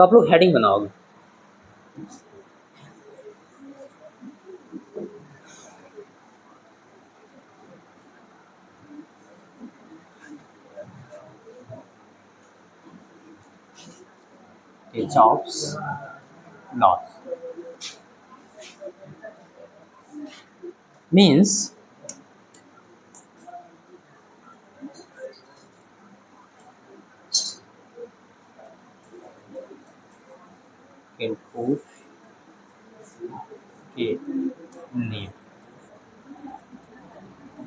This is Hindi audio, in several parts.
तो आप लोग हेडिंग बनाओगे। Kirchhoff's laws means किरचॉफ के नियम।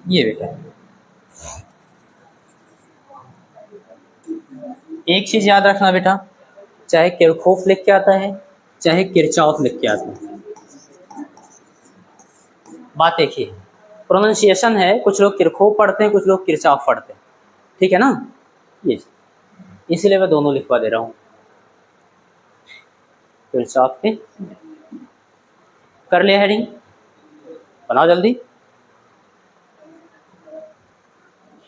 ये बेटा एक चीज याद रखना बेटा, चाहे किरचॉफ लिख के आता है चाहे किरचॉफ लिख के आता है, बात एक ही है। प्रोनाउंसिएशन है, कुछ लोग किरचॉफ पढ़ते हैं, कुछ लोग किरचॉफ पढ़ते हैं, ठीक है ना। ये इसलिए मैं दोनों लिखवा दे रहा हूँ। किरचॉफ के कर लिया हेडिंग, बनाओ जल्दी।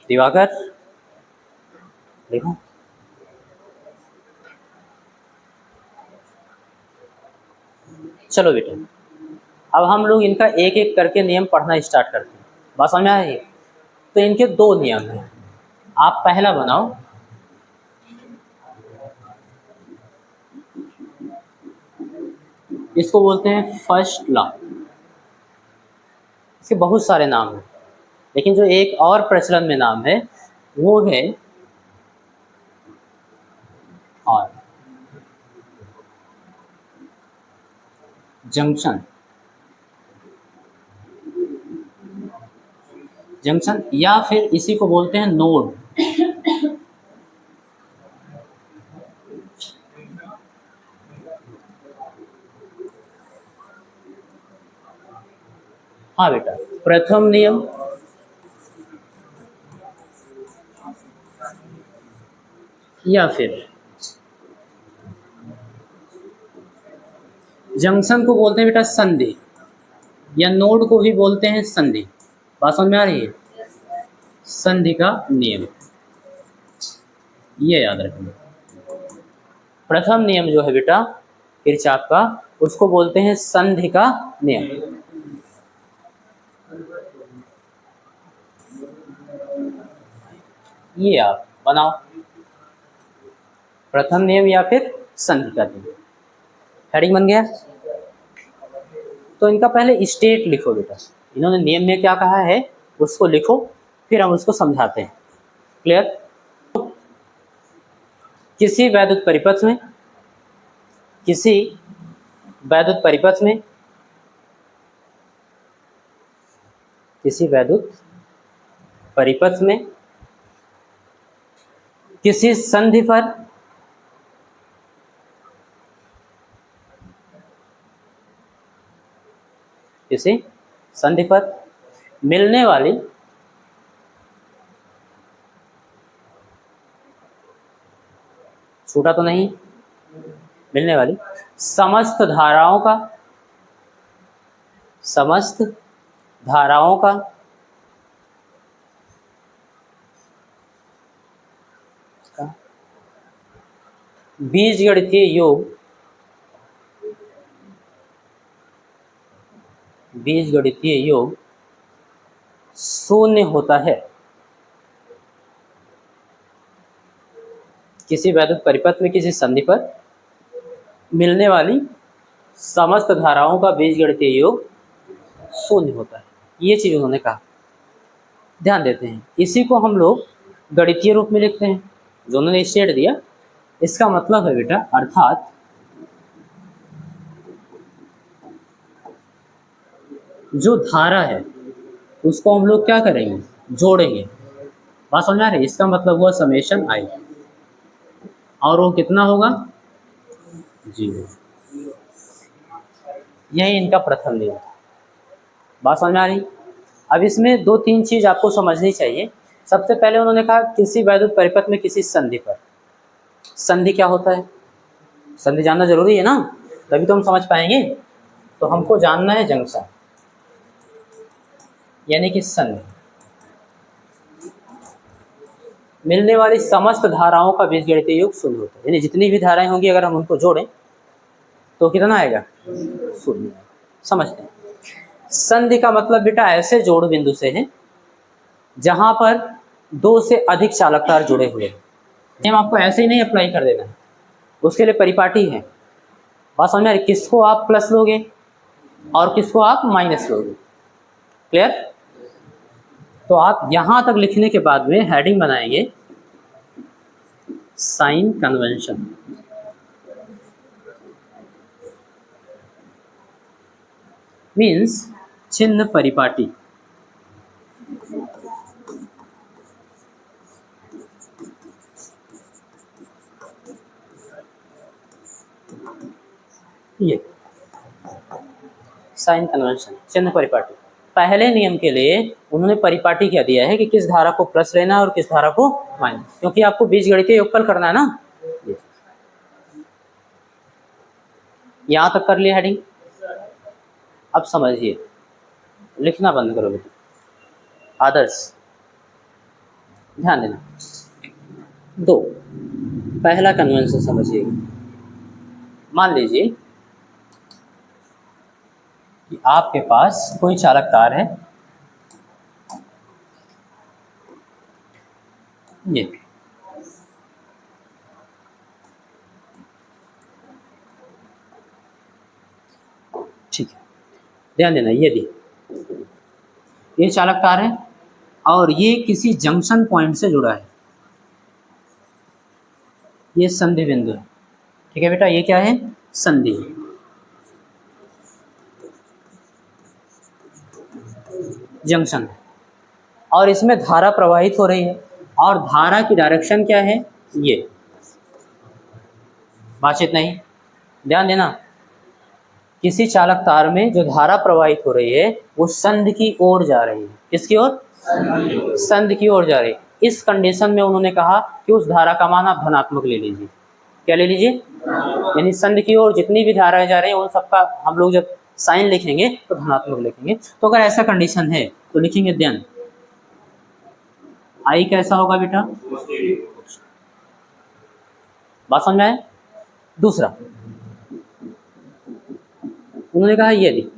दिवाकर देखो, चलो बेटा अब हम लोग इनका एक एक करके नियम पढ़ना स्टार्ट करते हैं। बात समझ में आ रही है? तो इनके दो नियम हैं, आप पहला बनाओ। इसको बोलते हैं फर्स्ट लॉ। इसके बहुत सारे नाम हैं, लेकिन जो एक और प्रचलन में नाम है वो है और जंक्शन। जंक्शन या फिर इसी को बोलते हैं नोड। हाँ बेटा, प्रथम नियम या फिर जंक्शन को बोलते हैं बेटा संधि, या नोड को भी बोलते हैं संधि। बात समझ में आ रही है? संधि का नियम ये याद रखना। प्रथम नियम जो है बेटा किरचॉफ का, उसको बोलते हैं संधि का नियम। ये आप बनाओ, प्रथम नियम या फिर संधि का नियम। हेडिंग बन गया। तो इनका पहले स्टेट लिखो बेटा, इन्होंने नियम में क्या कहा है उसको लिखो, फिर हम उसको समझाते हैं। क्लियर? किसी वैद्युत परिपथ में, किसी वैद्युत परिपथ में, किसी वैद्युत परिपथ में किसी संधि पर किसी संधि पर मिलने वाली छूटा तो नहीं, मिलने वाली समस्त धाराओं का, समस्त धाराओं का बीजगणितीय योग, बीजगणितीय योग शून्य होता है। किसी वैद्युत परिपथ में किसी संधि पर मिलने वाली समस्त धाराओं का बीजगणितीय योग शून्य होता है। ये चीज उन्होंने कहा, ध्यान देते हैं। इसी को हम लोग गणितीय रूप में लिखते हैं, जो उन्होंने स्टेट दिया। इसका मतलब है बेटा, अर्थात जो धारा है उसको हम लोग क्या करेंगे, जोड़ेंगे। बात समझ आ रही है? इसका मतलब हुआ समेशन आई, और वो कितना होगा, 0। यही इनका प्रथम नियम था। बात समझ में आ रही? अब इसमें दो तीन चीज आपको समझनी चाहिए। सबसे पहले उन्होंने कहा किसी वैद्युत परिपथ में किसी संधि पर। संधि क्या होता है, संधि जानना जरूरी है ना, तभी तो हम समझ पाएंगे। तो हमको जानना है जंक्शन, यानी कि संधि। मिलने वाली समस्त धाराओं का बीजगणितीय योग शून्य होता है। यानी जितनी भी धाराएं होंगी अगर हम उनको जोड़ें तो कितना आएगा? शून्य। समझते हैं। संधि का मतलब बेटा ऐसे जोड़ बिंदु से है जहां पर दो से अधिक चालक तार जुड़े हुए हैं। हम आपको ऐसे ही नहीं अप्लाई कर देना है, उसके लिए परिपाटी है। बात समझ में आ रही? किसको आप प्लस लोगे और किसको आप माइनस लोगे। क्लियर? तो आप यहां तक लिखने के बाद में हेडिंग बनाएंगे साइन कन्वेंशन। मीन्स चिन्ह परिपाटी। ये साइन कन्वेंशन, चिन्ह परिपाटी। पहले नियम के लिए उन्होंने परिपाटी क्या दिया है कि किस धारा को प्लस लेना है और किस धारा को माइनस, क्योंकि आपको बीजगणितीय योगफल करना है ना। यहां तक कर लिया हेडिंग। अब समझिए, लिखना बंद करो बेटा। आदर्श ध्यान देना। दो, पहला कन्वेंशन समझिएगा। मान लीजिए कि आपके पास कोई चालक तार है, ये ठीक है, ध्यान देना। ये चालक तार है और ये किसी जंक्शन पॉइंट से जुड़ा है। ये संधि बिंदु है। ठीक है बेटा, ये क्या है? संधि। जंक्शन है और इसमें धारा प्रवाहित हो रही है और धारा की डायरेक्शन क्या है? ये। बातचीत नहीं, ध्यान देना। किसी चालक तार में जो धारा प्रवाहित हो रही है वो संधि की ओर जा रही है। किसकी ओर? संधि की ओर जा रही है। इस कंडीशन में उन्होंने कहा कि उस धारा का मान आप धनात्मक ले लीजिए। क्या ले लीजिए? यानी संधि की ओर जितनी भी धाराएं जा रही हैं उन सबका हम लोग जब साइन लिखेंगे तो धनात्मक लिखेंगे। तो अगर ऐसा कंडीशन है तो लिखेंगे ध्यान, आई कैसा होगा बेटा? बात समझ में आए? दूसरा उन्होंने कहा ये लिख,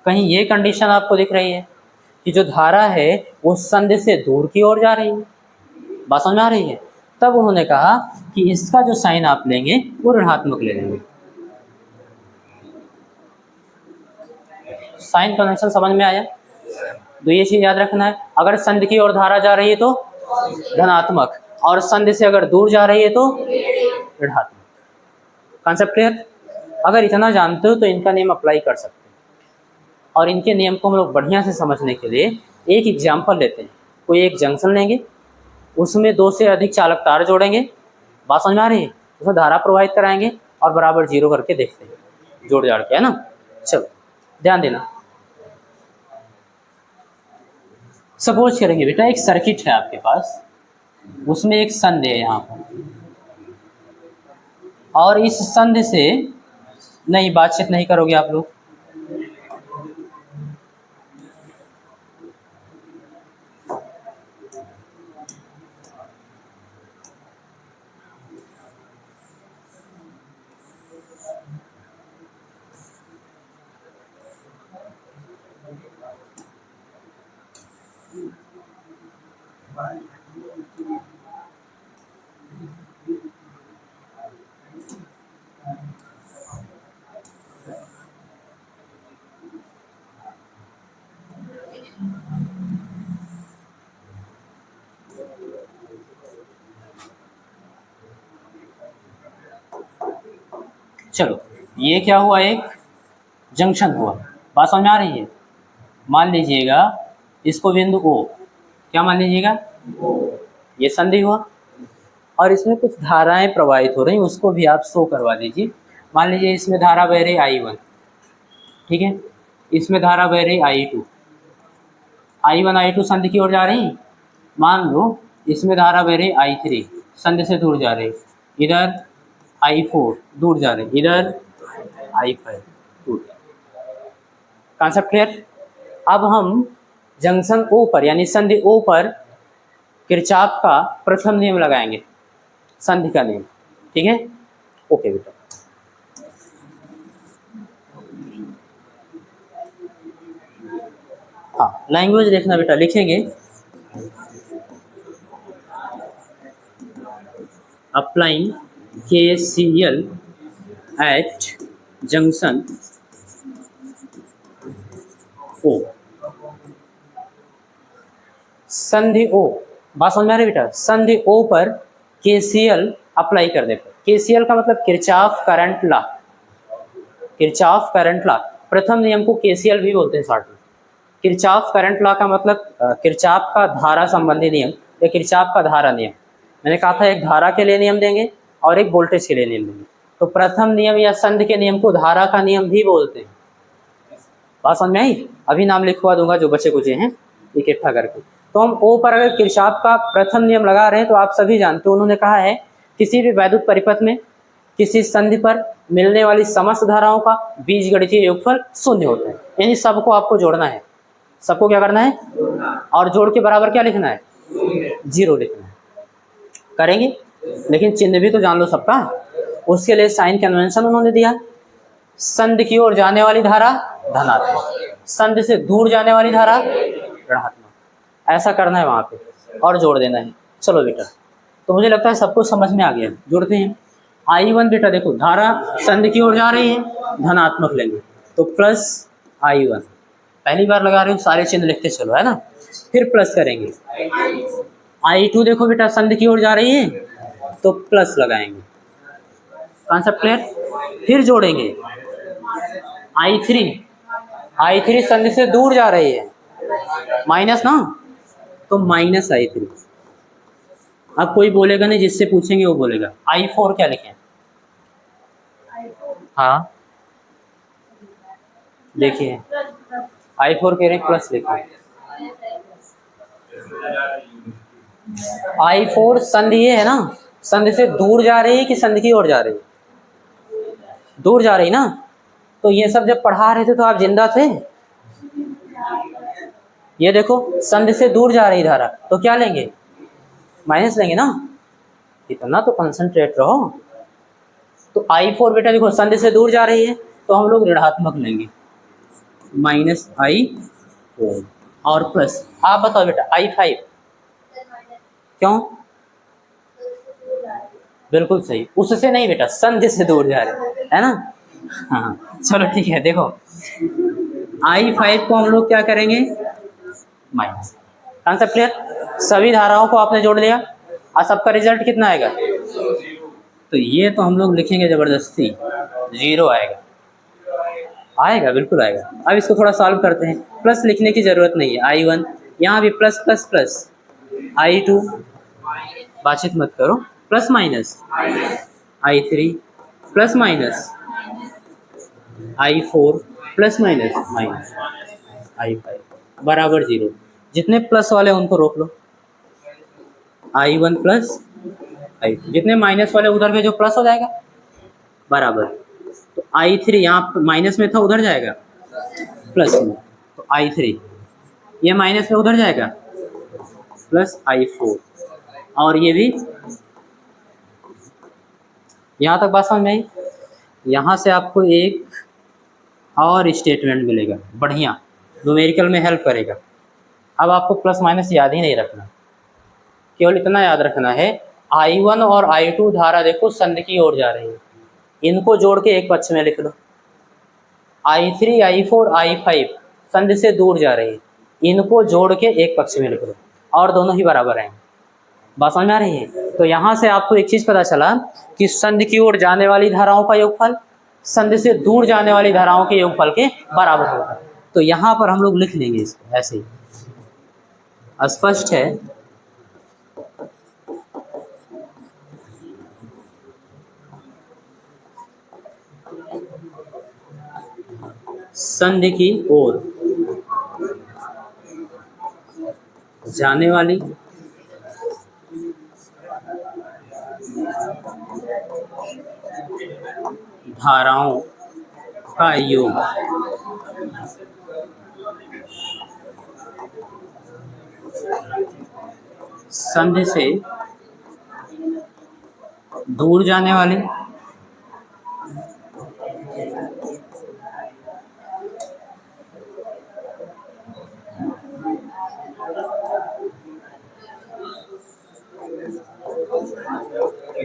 कहीं ये कंडीशन आपको दिख रही है कि जो धारा है वो संधि से दूर की ओर जा रही है। बात समझ में आ रही है? तब उन्होंने कहा कि इसका जो साइन आप लेंगे वो ऋणात्मक ले लेंगे। साइन कन्वेंशन समझ में आया? तो ये चीज याद रखना है, अगर संधि की ओर धारा जा रही है तो धनात्मक और संधि से अगर दूर जा रही है तो ऋणात्मक। Concept clear? अगर इतना जानते हो तो इनका नियम अप्लाई कर सकते हैं। और इनके नियम को हम लोग बढ़िया से समझने के लिए एक एग्जाम्पल लेते हैं। कोई एक जंक्शन लेंगे, उसमें दो से अधिक चालक तार जोड़ेंगे। बात समझ में आ रही है? उसमें धारा प्रवाहित कराएंगे और बराबर जीरो करके देखते हैं, जोड़ जाड़ के, है ना। चलो ध्यान देना। सपोज करेंगे बेटा एक सर्किट है आपके पास, उसमें एक संधि है यहाँ पर और इस संधि से नहीं, बातचीत नहीं करोगे आप लोग। चलो ये क्या हुआ? एक जंक्शन हुआ। बात समझ में आ रही है? मान लीजिएगा इसको बिंदु ओ, क्या मान लीजिएगा? ये संधि हुआ और इसमें कुछ धाराएं प्रवाहित हो रही हैं, उसको भी आप शो करवा दीजिए। मान लीजिए इसमें धारा बह रही I1, ठीक है, इसमें धारा बह रही I2। I1 I2 संधि की ओर जा रही। मान लो इसमें धारा बह रही I3 संधि से दूर जा रही, इधर I4 दूर जा रही, इधर I5 दूर जा रही। Concept clear. अब हम जंक्शन O पर यानी संधि O पर किरचॉफ का प्रथम नियम लगाएंगे, संधि का नियम। ठीक है, ओके बेटा। हाँ, लैंग्वेज देखना बेटा, लिखेंगे applying KCL at junction O। संधि O, बात समझ में आ रही बेटा, संधि O पर KCL अप्लाई कर दे। KCL का मतलब Kirchhoff current law, Kirchhoff current law. प्रथम नियम को KCL भी बोलते हैं शॉर्ट में। किरचॉफ करंट लॉ का मतलब किरचॉफ का धारा संबंधी नियम या किरचॉफ का धारा नियम। मैंने कहा था एक धारा के लिए नियम देंगे और एक वोल्टेज के लिए नियम देंगे। तो प्रथम नियम या संधि के नियम को धारा का नियम भी बोलते हैं। बात समझ में आई? अभी नाम लिखवा दूंगा जो बचे कुछ हैं इकट्ठा करके। तो हम O पर अगर किरचॉफ का प्रथम नियम लगा रहे हैं तो आप सभी जानते हो, उन्होंने कहा है किसी भी वैद्युत परिपथ में किसी संधि पर मिलने वाली समस्त धाराओं का बीजगणितीय योगफल शून्य होता है। यानी सबको आपको जोड़ना है, सबको क्या करना है, और जोड़ के बराबर क्या लिखना है, 0 लिखना है। करेंगे, लेकिन चिन्ह भी तो जान लो सबका। उसके लिए साइन कन्वेंशन उन्होंने दिया। संधि की ओर जाने वाली धारा धनात्मक, संधि से दूर जाने वाली धारा ऋणात्मक। ऐसा करना है वहां पे और जोड़ देना है। चलो बेटा, तो मुझे लगता है सबको समझ में आ गया। जोड़ते हैं। I1 बेटा देखो, धारा संधि की ओर जा रही है, धनात्मक लेंगे तो प्लस I1। पहली बार लगा रहे हो, सारे चिन्ह लिखते चलो, है ना। फिर प्लस करेंगे। I2 देखो बेटा, संधि की ओर जा रही है तो प्लस लगाएंगे। Concept clear. फिर जोड़ेंगे I3 संधि से दूर जा रही है, माइनस ना, तो माइनस I3। अब कोई बोलेगा नहीं, जिससे पूछेंगे वो बोलेगा। I4 क्या लिखें? हाँ देखिए, I4 कह रहे प्लस लिखें। I4 संधि ये है ना, संधि से दूर जा रही है कि संधि की ओर जा रही है? दूर जा रही ना। तो ये सब जब पढ़ा रहे थे तो आप जिंदा थे? ये देखो, संधि से दूर जा रही धारा, तो क्या लेंगे, माइनस लेंगे ना। इतना तो कंसंट्रेट रहो। तो I4 बेटा देखो, संधि से दूर जा रही है तो हम लोग ऋणात्मक लेंगे, माइनस I4 और प्लस। आप बताओ बेटा I5 क्यों? बिल्कुल सही, उससे नहीं बेटा, संधि से दूर जा रहे है ना। हाँ चलो ठीक है। देखो I5 को हम लोग क्या करेंगे, माइनस। Concept clear. सभी धाराओं को आपने जोड़ लिया और सबका रिजल्ट कितना आएगा, तो ये तो हम लोग लिखेंगे जबरदस्ती, 0 आएगा। आएगा, बिल्कुल आएगा। अब इसको थोड़ा सॉल्व करते हैं। प्लस लिखने की जरूरत नहीं है। I1 यहाँ भी प्लस प्लस प्लस, I2 बातचीत मत करो, plus minus, I3 plus minus, I4 plus minus minus, I5 बराबर 0। जितने प्लस वाले उनको रोक लो, I1 प्लस I2। जितने माइनस वाले उधर भेजो, प्लस हो जाएगा बराबर। तो I3 यहाँ माइनस में था, उधर जाएगा प्लस में, तो I3 ये माइनस में उधर जाएगा प्लस I4, और ये भी। यहाँ तक बात समझ में आई? यहाँ से आपको एक और स्टेटमेंट मिलेगा बढ़िया, न्यूमेरिकल में हेल्प करेगा। अब आपको प्लस माइनस याद ही नहीं रखना, केवल इतना याद रखना है, I1 और I2 धारा देखो संधि की ओर जा रही है, इनको जोड़ के एक पक्ष में लिख लो। I3 I4 I5 संधि से दूर जा रही है, इनको जोड़ के एक पक्ष में लिख लो, और दोनों ही बराबर आएंगे। बात समझ में आ रही है? तो यहाँ से आपको एक चीज़ पता चला कि संधि की ओर जाने वाली धाराओं का योगफल संधि से दूर जाने वाली धाराओं के योगफल के बराबर होगा। तो यहाँ पर हम लोग लिख लेंगे इसको ऐसे ही। स्पष्ट है? संधि की ओर जाने वाली धाराओं का योग संधि से दूर जाने वाली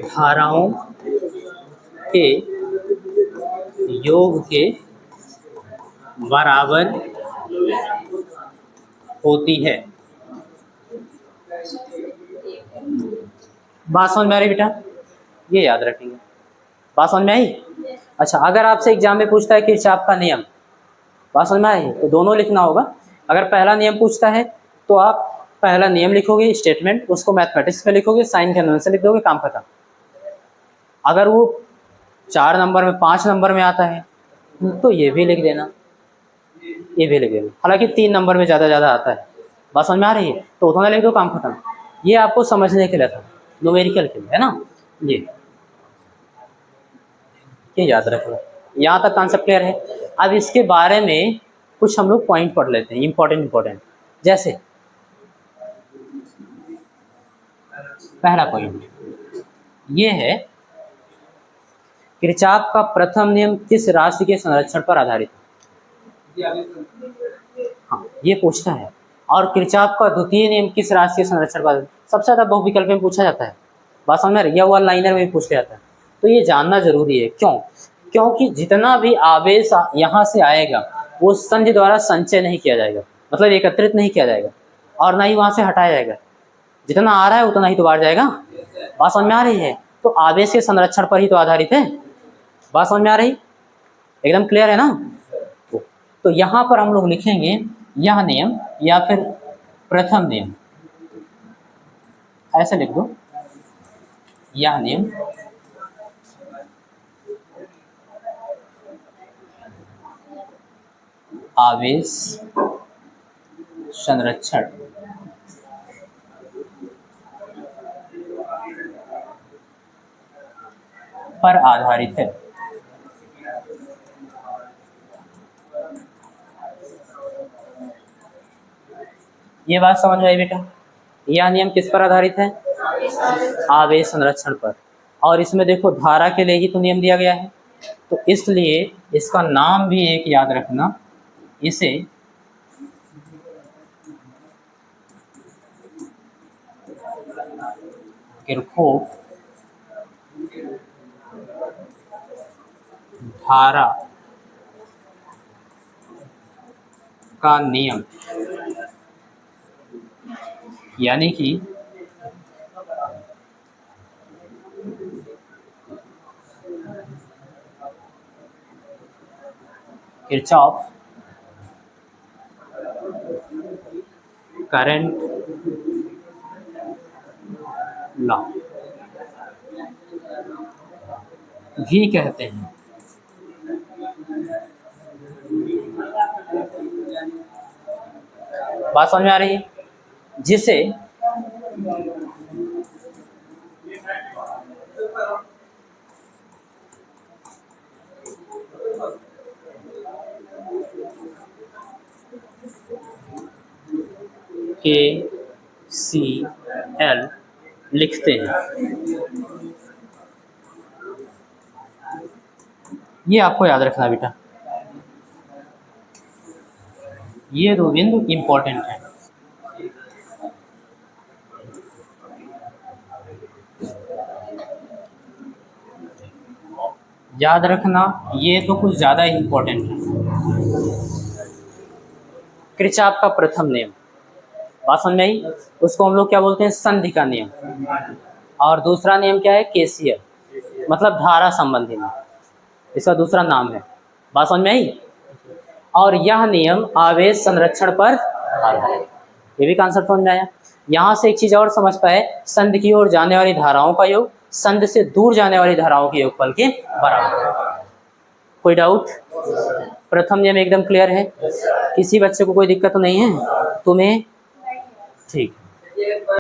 धाराओं के योग के बराबर होती है। बात समझ में आ रही बेटा? ये याद रखेंगे। बात समझ में आई? अच्छा, अगर आपसे एग्जाम में पूछता है किरचॉफ का नियम, बात समझ में आई, तो दोनों लिखना होगा। अगर पहला नियम पूछता है तो आप पहला नियम लिखोगे स्टेटमेंट, उसको मैथमेटिक्स में लिखोगे, साइन कन्वेंशन लिख दोगे, काम खत्म। अगर वो 4 नंबर में 5 नंबर में आता है तो ये भी लिख देना, ये भी लिख देना। हालांकि 3 नंबर में ज़्यादा आता है। बात समझ में आ रही है? तो उतना लिख दो, काम खत्म। ये आपको समझने के लिए था, न्यूमेरिकल के लिए, है ना। ये याद रखना। यहाँ तक कॉन्सेप्ट क्लियर है। अब इसके बारे में कुछ हम लोग पॉइंट पढ़ लेते हैं, इंपॉर्टेंट। जैसे पहला पॉइंट ये है, किरचॉफ का प्रथम नियम किस राशि के संरक्षण पर आधारित है? हाँ, ये पूछता है। और किरचॉफ का द्वितीय नियम किस राशि के संरक्षण पर? सबसे ज़्यादा बहुविकल्प में पूछा जाता है। बात समझ में आ रही है? या वन लाइनर में भी पूछ जाता है। तो ये जानना जरूरी है। क्यों? क्योंकि जितना भी आवेश यहाँ से आएगा वो संधि द्वारा संचय नहीं किया जाएगा, मतलब एकत्रित नहीं किया जाएगा, और ना ही वहाँ से हटाया जाएगा। जितना आ रहा है उतना ही तो बाहर जाएगा। बात समझ में आ रही है? तो आवेश के संरक्षण पर ही तो आधारित है। बात समझ में आ रही? एकदम क्लियर है ना? तो यहाँ पर हम लोग लिखेंगे यह नियम या फिर प्रथम नियम, ऐसे लिख दो, यह नियम आवेश संरक्षण पर आधारित है। ये बात समझ में आई बेटा? यह नियम किस पर आधारित है? आवेश संरक्षण पर। और इसमें देखो धारा के लिए ही तो नियम दिया गया है, तो इसलिए इसका नाम भी एक याद रखना, इसे किरचॉफ धारा का नियम, यानी कि किरचॉफ करंट लॉ भी कहते हैं। बात समझ में आ रही है? जिसे KCL लिखते हैं। ये आपको याद रखना बेटा, ये 2 बिंदु इंपॉर्टेंट है। याद रखना, ये तो कुछ ज़्यादा ही इंपॉर्टेंट है। किरचॉफ का प्रथम नियम, बात समझ में आई? उसको हम लोग क्या बोलते हैं? संधि का नियम। और दूसरा नियम क्या है? KCL, मतलब धारा संबंधी नियम, इसका दूसरा नाम है। बात समझ में आई? और यह नियम आवेश संरक्षण पर आधारित, ये भी कॉन्सेप्ट समझ में आया। यहाँ से एक चीज और समझ पाए, संधि की ओर जाने वाली धाराओं का योग संधि से दूर जाने वाली धाराओं के योगफल के बराबर। कोई डाउट? प्रथम नियम एकदम क्लियर है? किसी बच्चे को कोई दिक्कत तो नहीं है तुम्हें? ठीक।